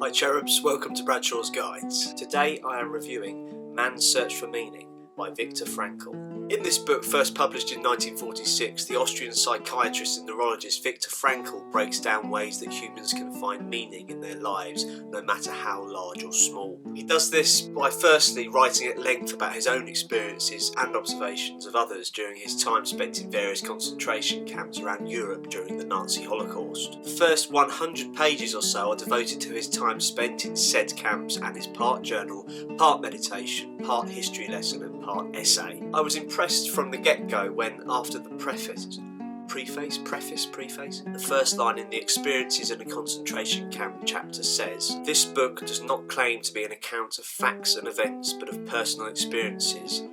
Hi cherubs, welcome to Bradshaw's Guides. Today I am reviewing Man's Search for Meaning by Viktor Frankl. In this book, first published in 1946, the Austrian psychiatrist and neurologist Viktor Frankl breaks down ways that humans can find meaning in their lives, no matter how large or small. He does this by firstly writing at length about his own experiences and observations of others during his time spent in various concentration camps around Europe during the Nazi Holocaust. The first 100 pages or so are devoted to his time spent in said camps and is part journal, part meditation, part history lesson and part essay. I was impressed from the get-go when, after the preface, the first line in the Experiences in a Concentration Camp chapter says, "This book does not claim to be an account of facts and events, but of personal experiences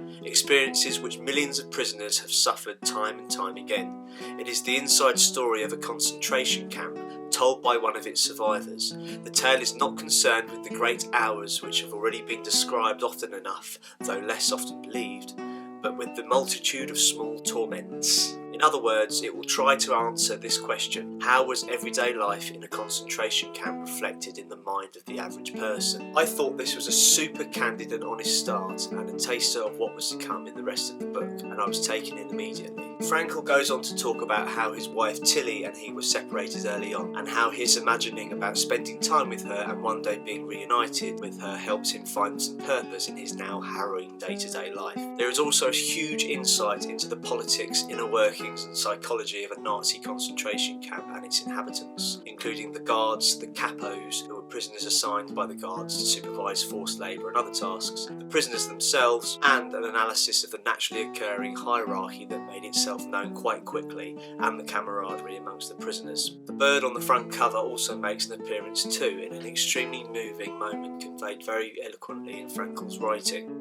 which millions of prisoners have suffered time and time again. It is the inside story of a concentration camp, told by one of its survivors. The tale is not concerned with the great hours which have already been described often enough, though less often believed, but with the multitude of small torments." In other words, it will try to answer this question: how was everyday life in a concentration camp reflected in the mind of the average person? I thought this was a super candid and honest start, and a taster of what was to come in the rest of the book, and I was taken in immediately. Frankl goes on to talk about how his wife Tilly and he were separated early on, and how his imagining about spending time with her and one day being reunited with her helps him find some purpose in his now harrowing day-to-day life. There is also a huge insight into the politics, inner workings and psychology of a Nazi concentration camp and its inhabitants, including the guards, the capos, who were prisoners assigned by the guards to supervise forced labour and other tasks, the prisoners themselves, and an analysis of the naturally occurring hierarchy that made itself known quite quickly, and the camaraderie amongst the prisoners. The bird on the front cover also makes an appearance too, in an extremely moving moment conveyed very eloquently in Frankl's writing.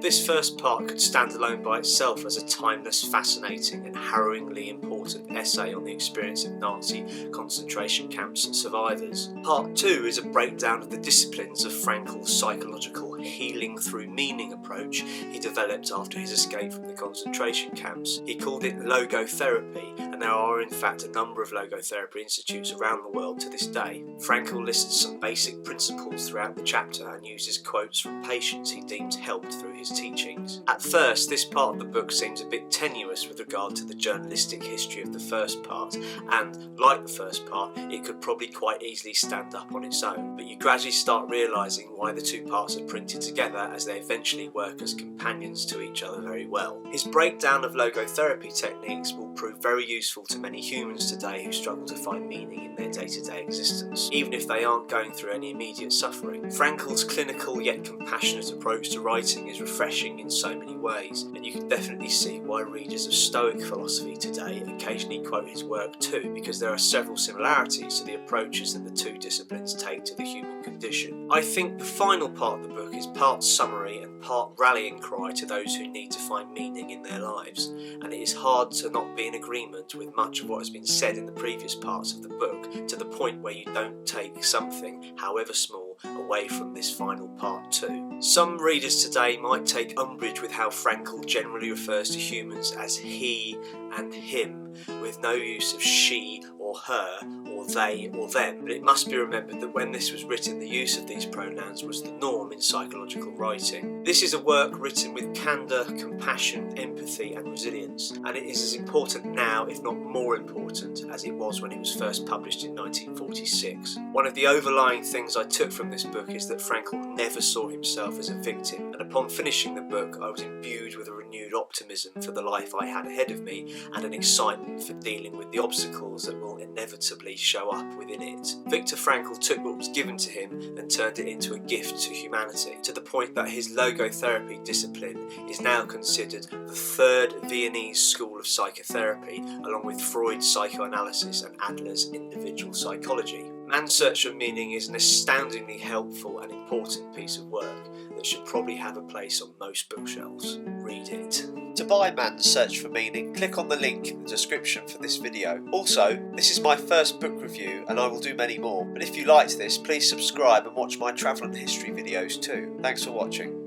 This first part could stand alone by itself as a timeless, fascinating and harrowingly important essay on the experience of Nazi concentration camps and survivors. Part 2 is a breakdown of the disciplines of Frankl's psychological healing through meaning approach he developed after his escape from the concentration camps. He called it logotherapy, and there are in fact a number of logotherapy institutes around the world to this day. Frankl lists some basic principles throughout the chapter and uses quotes from patients he deems helped through his teachings. At first, this part of the book seems a bit tenuous with regard to the journalistic history of the first part, and, like the first part, it could probably quite easily stand up on its own, but you gradually start realising why the two parts are printed together, as they eventually work as companions to each other very well. His breakdown of logotherapy techniques will prove very useful to many humans today who struggle to find meaning in their day-to-day existence, even if they aren't going through any immediate suffering. Frankl's clinical yet compassionate approach to writing is refreshing in so many ways, and you can definitely see why readers of Stoic philosophy today occasionally quote his work too, because there are several similarities to the approaches that the two disciplines take to the human condition. I think the final part of the book is part summary and part rallying cry to those who need to find meaning in their lives, and it is hard to not be in agreement with much of what has been said in the previous parts of the book, to the point where you don't take something, however small, away from this final part too. Some readers today might take umbrage with how Frankl generally refers to humans as he and him, with no use of she or her or they or them, but it must be remembered that when this was written, the use of these pronouns was the norm in psychological writing. This is a work written with candour, compassion, empathy and resilience, and it is as important now, if not more important, as it was when it was first published in 1946. One of the overlying things I took from this book is that Frankl never saw himself as a victim, and upon finishing the book I was imbued with a renewed optimism for the life I had ahead of me and an excitement for dealing with the obstacles that will inevitably show up within it. Viktor Frankl took what was given to him and turned it into a gift to humanity, to the point that his logotherapy discipline is now considered the third Viennese school of psychotherapy, along with Freud's psychoanalysis and Adler's individual psychology. Man's Search for Meaning is an astoundingly helpful and important piece of work that should probably have a place on most bookshelves. Read it. To buy Man's Search for Meaning, click on the link in the description for this video. Also, this is my first book review and I will do many more, but if you liked this, please subscribe and watch my travel and history videos too. Thanks for watching.